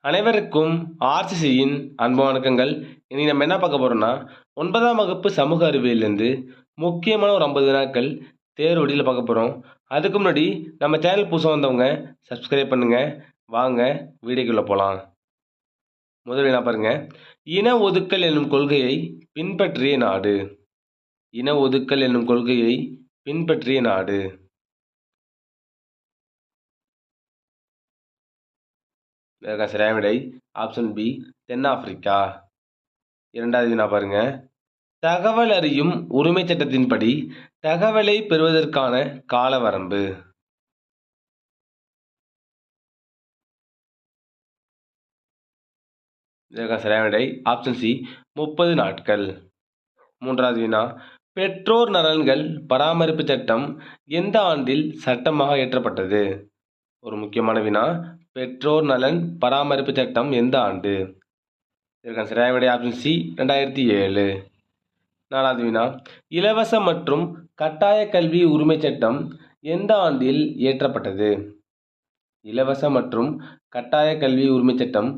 அனைவருக்கும் ஆர்சிசியின் அன்பு வணக்கங்கள். இன்னைக்கு நம்ம என்ன பார்க்க போறோம்னா, 9ஆம் வகுப்பு சமூக அறிவியலிருந்து முக்கியமான ஒரு 50 வினாக்கள் தேர்வு வழியில பார்க்க போறோம். அதுக்கு முன்னாடி நம்ம சேனல் புதுசா வந்தவங்க சப்ஸ்கிரைப் பண்ணுங்க. வாங்க வீடியோக்குள்ள போலாம். முதல் வினா பாருங்க. இன ஒதுக்கல் என்னும் கொள்கையை பின்பற்றிய நாடு. இன ஒதுக்கல் என்னும் கொள்கையை பின்பற்றிய நாடு. இதற்கான சரியான விடை ஆப்ஷன் பி தென்னாப்பிரிக்கா. இரண்டாவது வினா பாருங்க. தகவல் அறியும் உரிமைச் சட்டத்தின்படி தகவலை பெறுவதற்கான கால வரம்பு. இதற்கான சரியான விடை ஆப்ஷன் சி 30 நாட்கள். மூன்றாவது வினா. பெற்றோர் நலன்கள் பராமரிப்பு சட்டம் எந்த ஆண்டில் சட்டமாக இயற்றப்பட்டது? ஒரு முக்கியமான வினா. பெற்றோர் நலன் பராமரிப்பு சட்டம் எந்த ஆண்டு? இதற்கான சரியான விடை ஆப்ஷன் சி 2007. நாலாவது வினா. இலவச மற்றும் கட்டாய கல்வி உரிமைச் சட்டம் எந்த ஆண்டில் இயற்றப்பட்டது? இலவச மற்றும் கட்டாய கல்வி உரிமைச் சட்டம்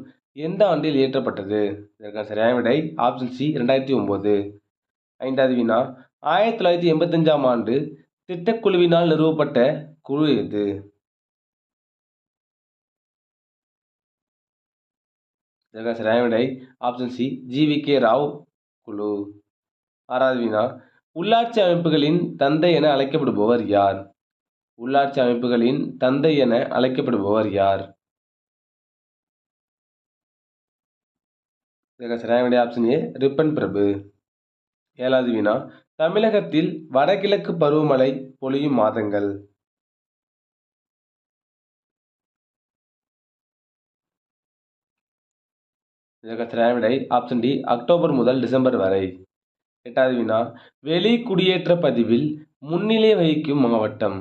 எந்த ஆண்டில் இயற்றப்பட்டது? இதற்கான சரியான விடை ஆப்ஷன் சி 2009. ஐந்தாவது வினா. 1985ஆம் ஆண்டு திட்டக்குழுவினால் நிறுவப்பட்ட குழு எது? இதற்கான சரியான விடை ஆப்ஷன் சி ஜி.வி.கே. ராவ் குழு. ஆறாவது வினா. உள்ளாட்சி அமைப்புகளின் தந்தை என அழைக்கப்படுபவர் யார்? உள்ளாட்சி அமைப்புகளின் தந்தை என அழைக்கப்படுபவர் யார்? இதற்கான சரியான விடை ஆப்ஷன் ஏ ரிப்பன் பிரபு. ஏழாவது வினா. தமிழகத்தில் வடகிழக்கு பருவமழை பொழியும் மாதங்கள். இதற்கான சரியான விடை ஆப்ஷன் டி அக்டோபர் முதல் டிசம்பர் வரை. எட்டாவது வினா. வெளி குடியேற்ற பதிவில் முன்னிலை வகிக்கும் மாவட்டம்.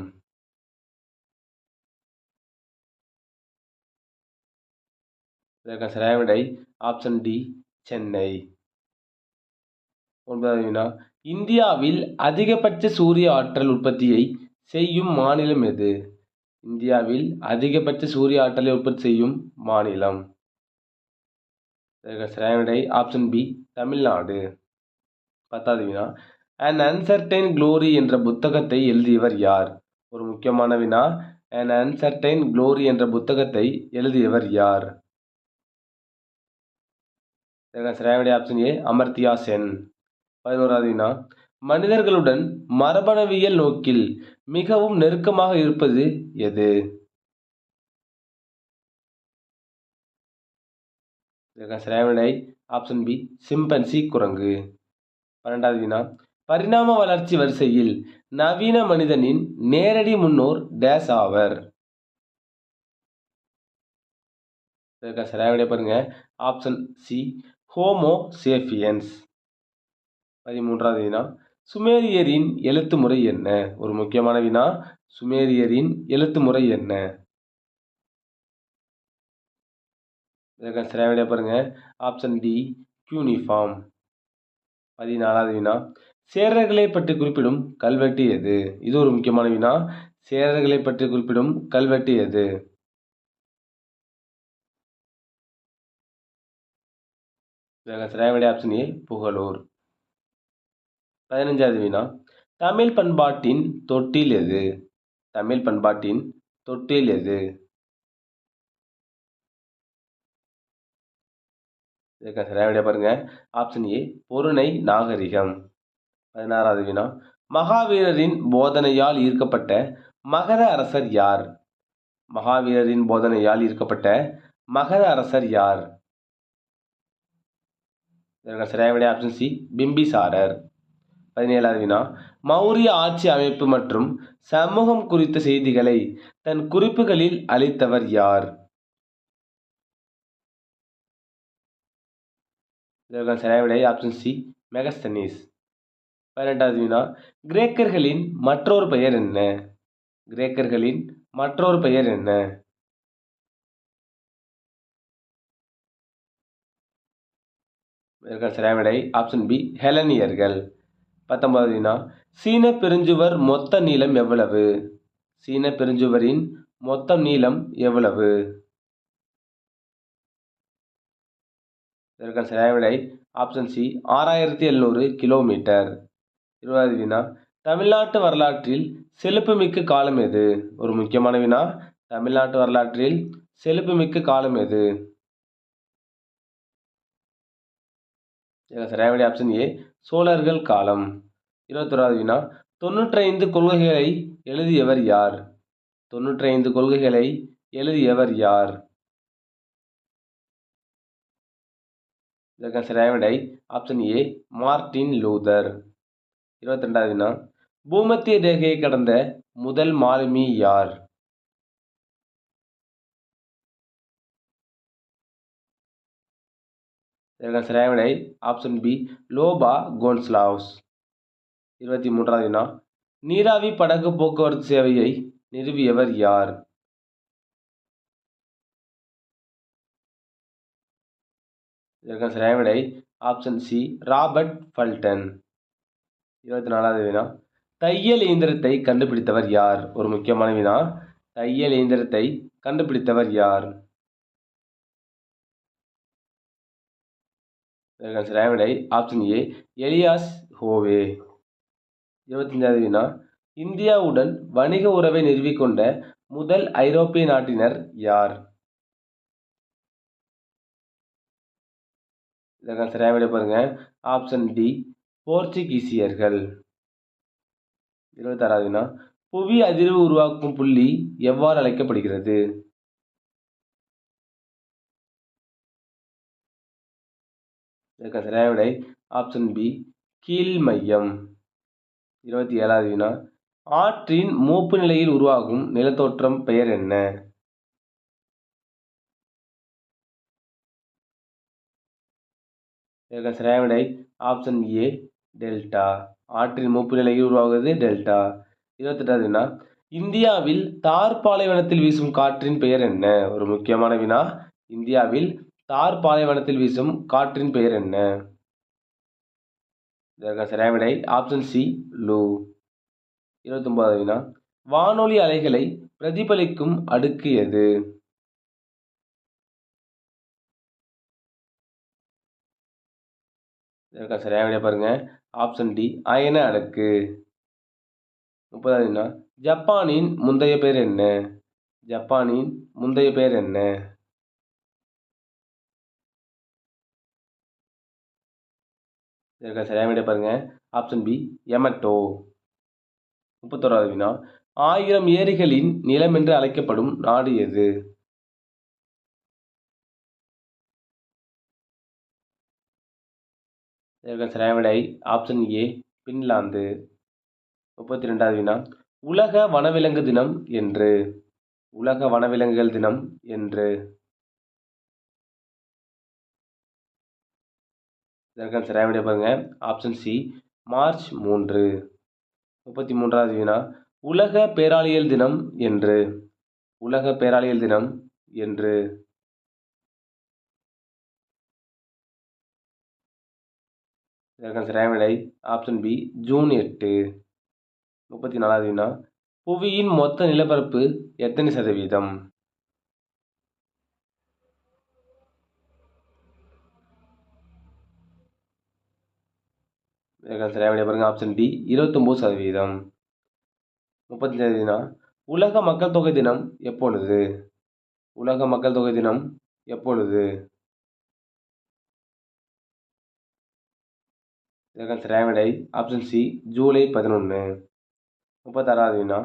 இதற்கான சரியான விடை ஆப்ஷன் டி சென்னை. ஒன்பதாவது வினா. இந்தியாவில் அதிகபட்ச சூரிய ஆற்றல் உற்பத்தியை செய்யும் மாநிலம் எது? இந்தியாவில் அதிகபட்ச சூரிய ஆற்றலை உற்பத்தி செய்யும் மாநிலம். இதற்கான சரியான விடை ஆப்ஷன் பி தமிழ்நாடு. பத்தாவது வினா. அன் அன்சர்டைன் க்ளோரி என்ற புத்தகத்தை எழுதியவர் யார்? ஒரு முக்கியமான வினா. அன் அன்சர்டைன் க்ளோரி என்ற புத்தகத்தை எழுதியவர் யார்? இதற்கான சரியான விடை ஆப்ஷன் ஏ அமர்த்தியா சென். 11வது வினா. மனிதர்களுடன் மரபணுவியல் நோக்கில் மிகவும் நெருக்கமாக இருப்பது எது? இதற்கான சரியான விடை ஆப்ஷன் பி சிம்பன்சி குரங்கு. 12வது வினா. பரிணாம வளர்ச்சி வரிசையில் நவீன மனிதனின் நேரடி முன்னோர் டேஸ் ஆவர்? இதற்கான சரியான விடை பாருங்க ஆப்ஷன் சி ஹோமோ சேபியன்ஸ். 13வது வினா. சுமேரியரின் எழுத்து முறை என்ன? ஒரு முக்கியமான வினா. சுமேரியரின் எழுத்து முறை என்ன? இதற்கான சரியான விடை பாருங்க ஆப்ஷன் டி கியூனிஃபார்ம். 14வது வினா. சேரர்களை பற்றி குறிப்பிடும் கல்வெட்டு எது? இது ஒரு முக்கியமான வினா. சேரர்களை பற்றி குறிப்பிடும் கல்வெட்டு எது? இதற்கான சரியான விடை ஆப்ஷன் ஏ புகழூர். 15வது வினா. தமிழ் பண்பாட்டின் தொட்டில் எது? தமிழ் பண்பாட்டின் தொட்டில் எது? இதற்கான சரியான விடை பாருங்க ஆப்ஷன் ஏ பொருணை நாகரிகம். 16வது வினா. மகாவீரரின் போதனையால் ஈர்க்கப்பட்ட மகத அரசர் யார்? மகாவீரரின் போதனையால் ஈர்க்கப்பட்ட மகத அரசர் யார்? இதற்கான சரியான விடை ஆப்ஷன் சி பிம்பிசாரர். 17வது வினா. மௌரிய ஆட்சி அமைப்பு மற்றும் சமூகம் குறித்த செய்திகளை தன் குறிப்புகளில் அளித்தவர் யார்? இதற்கான சரியான விடை ஆப்ஷன் சி மெகஸ்தனீஸ். 18வது வினா. கிரேக்கர்களின் மற்றொரு பெயர் என்ன? கிரேக்கர்களின் மற்றொரு பெயர் என்ன? இதற்கான சரியான விடை ஆப்ஷன் பி ஹெலனியர்கள். 19வது வினா. சீன பெருஞ்சுவர் மொத்த நீளம் எவ்வளவு? சீன பெருஞ்சுவரின் மொத்த நீளம் எவ்வளவு? இதற்கான சரியான விடை ஆப்ஷன் சி 6700 கிலோமீட்டர். 20வது வினா தமிழ்நாட்டு வரலாற்றில் செழிப்புமிக்க காலம் எது? ஒரு முக்கியமான வினா. தமிழ்நாட்டு வரலாற்றில் செழிப்புமிக்க காலம் எது? இதற்கான சரியான விடை ஆப்ஷன் ஏ சோழர்கள் காலம். 21வது வினா 95 கொள்கைகளை எழுதியவர் யார்? 95 கொள்கைகளை எழுதியவர் யார்? இதற்கான சரியான விடை ஆப்ஷன் ஏ மார்ட்டின் லூதர். 22வது வினா பூமத்திய ரேகையை கடந்த முதல் மாலுமி யார்? இதற்கான சரியான விடை ஆப்ஷன் பி லோபா கோன்ஸ்லாவ்ஸ். 23வது வினா நீராவி படகு போக்குவரத்து சேவையை நிறுவியவர் யார்? இதற்கான சரியான விடை ஆப்ஷன் சி ராபர்ட் ஃபல்டன். 24வது வினா தையல் இயந்திரத்தை கண்டுபிடித்தவர் யார்? ஒரு முக்கியமான வினா. தையல் இயந்திரத்தை கண்டுபிடித்தவர் யார்? இதற்கான சரியான விடை ஆப்ஷன் ஏ எலியாஸ் ஹோவே. 25வது வினா இந்தியாவுடன் வணிக உறவை நிறுவிக்கொண்ட முதல் ஐரோப்பிய நாட்டினர் யார்? இதற்கான சரியான விடை பாருங்க ஆப்ஷன் டி போர்ச்சுகீசியர்கள். 26வது வினா புவி அதிர்வு உருவாக்கும் புள்ளி எவ்வாறு அழைக்கப்படுகிறது? இதற்கான சரியான விடை ஆப்ஷன் பி கீழ் மையம். 27வது வினா ஆற்றின் மூப்பு நிலையில் உருவாகும் நிலத்தோற்றம் பெயர் என்ன? இதற்கான சரியான விடை ஆப்ஷன் ஏ டெல்டா. ஆற்றின் மூப்பு நிலையில் உருவாகுவது டெல்டா. 28வது வினா இந்தியாவில் தார் பாலைவனத்தில் வீசும் காற்றின் பெயர் என்ன? ஒரு முக்கியமான வினா. இந்தியாவில் தார் பாலைவனத்தில் வீசும் காற்றின் பெயர் என்ன? இதற்கான சரியான விடை ஆப்ஷன் சி லூ. 29வது வினா வானொலி அலைகளை பிரதிபலிக்கும் அடுக்கு எது? இதற்கான சரியான விடை பாருங்க ஆப்ஷன் டி அயன அடுக்கு. 30வது வினா ஜப்பானின் முந்தைய பெயர் என்ன? ஜப்பானின் முந்தைய பெயர் என்ன? இதற்கான சரியான விடை பாருங்க ஆப்ஷன் பி யமட்டோ. 31வது வினா 1000 ஏரிகளின் நிலம் என்று அழைக்கப்படும் நாடு எது? இதற்கான சரியான விடை ஆப்ஷன் ஏ பின்லாந்து. 32வது வினா உலக வனவிலங்கு தினம் என்று. உலக வனவிலங்குகள் தினம் என்று. இதற்கான சரியான விடை பாருங்க ஆப்ஷன் சி மார்ச் 3. 33வது வினா உலக பேராளியல் தினம் என்று. உலக பேராளியல் தினம் என்று. இதற்கான சரியான விடை ஆப்ஷன் பி ஜூன் 8. 34வது வினா புவியின் மொத்த நிலப்பரப்பு எத்தனை சதவீதம்? இதற்கான சரியான விடை பாருங்க ஆப்ஷன் டி 29%. 35வது வினா உலக மக்கள் தொகை தினம் எப்பொழுது? உலக மக்கள் தொகை தினம் எப்பொழுது? இதற்கான சரியான விடை ஆப்ஷன் சி ஜூலை 11. 36வது வினா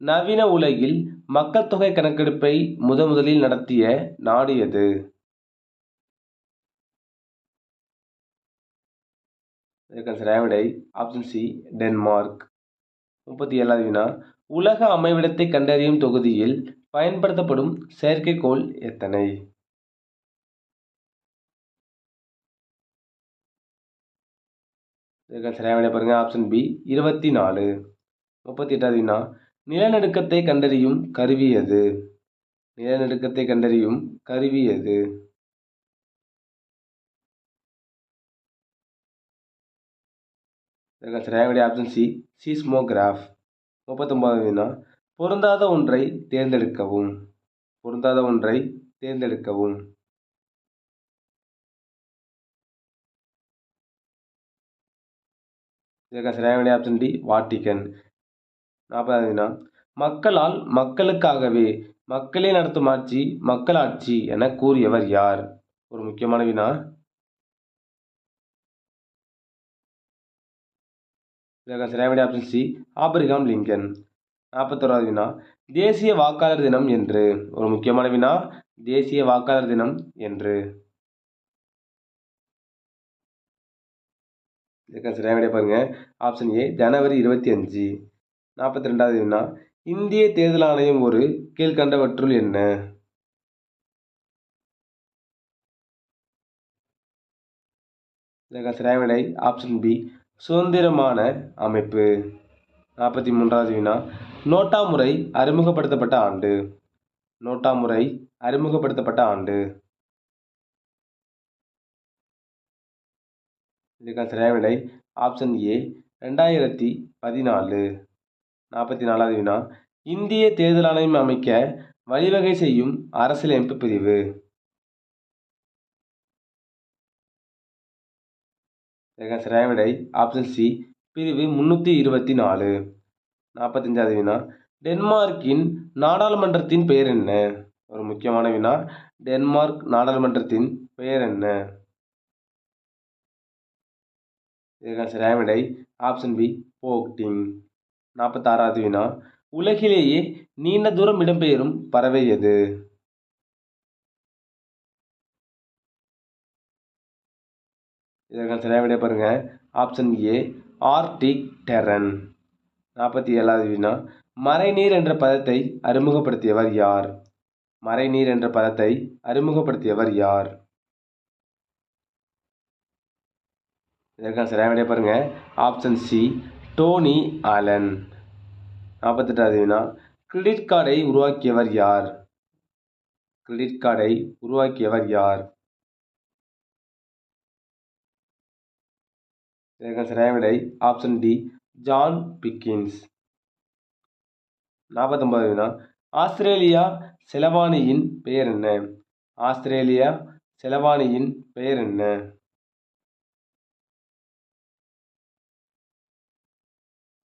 நவீன உலகில் மக்கள் தொகை கணக்கெடுப்பை முதலில் நடத்திய நாடு எது? இதற்கான சரியான விடை ஆப்ஷன் சி டென்மார்க். 37வது வினா உலக அமைவிடத்தை கண்டறியும் தொகுதியில் பயன்படுத்தப்படும் செயற்கைக்கோள் எத்தனை? இதற்கான சரியான விடை பாருங்க ஆப்ஷன் பி 24. 38வது வினா நிலநடுக்கத்தை கண்டறியும் கருவி எது? நிலநடுக்கத்தை கண்டறியும் கருவி எது? இதற்கான சரியான விடை ஆப்ஷன் சி சீஸ்மோகிராஃப். 39வது வினா பொருந்தாத ஒன்றை தேர்ந்தெடுக்கவும். பொருந்தாத ஒன்றை தேர்ந்தெடுக்கவும். இதற்கு சரியான விடை ஆப்ஷன் டி வாட்டிக்கன். 40வது வினா மக்களால் மக்களுக்காகவே மக்களே நடத்தும் ஆட்சி மக்களாட்சி என கூறியவர் யார்? ஒரு முக்கியமான வினா. இதற்கு சரியான விடை ஆப்ஷன் சி ஆபிரகாம் லிங்கன். 41வது வினா தேசிய வாக்காளர் தினம் என்று. ஒரு முக்கியமான வினா தேசிய வாக்காளர் தினம் என்று. இதற்கு சரியான விடை பாருங்க ஆப்ஷன் ஏ ஜனவரி 25. 42வது வினா இந்திய தேர்தல் ஆணையம் ஒரு கீழ்கண்டவற்றுள் என்ன? இதற்கு சரியான விடை ஆப்ஷன் பி சுதந்திரமான அமைப்பு. 43வது வினா நோட்டா முறை அறிமுகப்படுத்தப்பட்ட ஆண்டு. நோட்டா முறை அறிமுகப்படுத்தப்பட்ட ஆண்டு. இதற்கான சரியான விடை ஆப்ஷன் ஏ 2014. 44வது வினா இந்திய தேர்தல் ஆணையம் அமைக்க வழிவகை செய்யும் அரசியலமைப்பு பிரிவு. இதற்கான சரியான விடை ஆப்ஷன் சி பிரிவு 324. 45வது வினா டென்மார்க்கின் நாடாளுமன்றத்தின் பெயர் என்ன? ஒரு முக்கியமான வினா டென்மார்க் நாடாளுமன்றத்தின் பெயர் என்ன? இதற்கான சரியான விடை ஆப்ஷன் பி போக்டிங். 46வது வினா உலகிலேயே நீண்ட தூரம் இடம்பெயரும் பறவை எது? இதற்கான சரியான விடை பாருங்க ஆப்ஷன் ஏ ஆர்டிக் டெரன். 47வது வினா மறைநீர் என்ற பதத்தை அறிமுகப்படுத்தியவர் யார்? மறைநீர் என்ற பதத்தை அறிமுகப்படுத்தியவர் யார்? இதற்கான சரியான விடை பாருங்க ஆப்ஷன் சி டோனி ஆலன். 48வது வினா கிரெடிட் கார்டை உருவாக்கியவர் யார்? கிரெடிட் கார்டை உருவாக்கியவர் யார்? இதற்கான சரியான விடை ஆப்ஷன் டி ஜான் பிக்கின்ஸ். 49வது வினா ஆஸ்திரேலியா செலவாணியின் பெயர் என்ன? ஆஸ்திரேலியா செலவாணியின் பெயர் என்ன?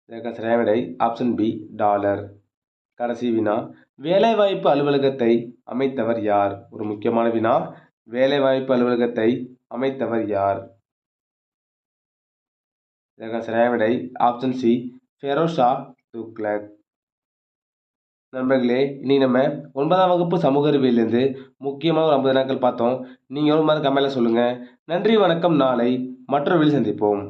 இதற்கான சரியான விடை ஆப்ஷன் பி டாலர். கடைசி வினா வேலைவாய்ப்பு அலுவலகத்தை அமைத்தவர் யார்? ஒரு முக்கியமான வினா வேலைவாய்ப்பு அலுவலகத்தை அமைத்தவர் யார்? இதற்கான சரியான விடை ஆப்ஷன் சி ஃபெரோஷா துக்ளக். நண்பர்களே இனி நம்ம 9ஆம் வகுப்பு சமூக அறிவியலிருந்து முக்கியமாக ஒரு 50 நாட்கள் பார்த்தோம். நீங்கள் எவ்வளோ மாதிரி கமெண்ட்ல சொல்லுங்கள். நன்றி வணக்கம். நாளை மற்றொரு வீடியோவில் சந்திப்போம்.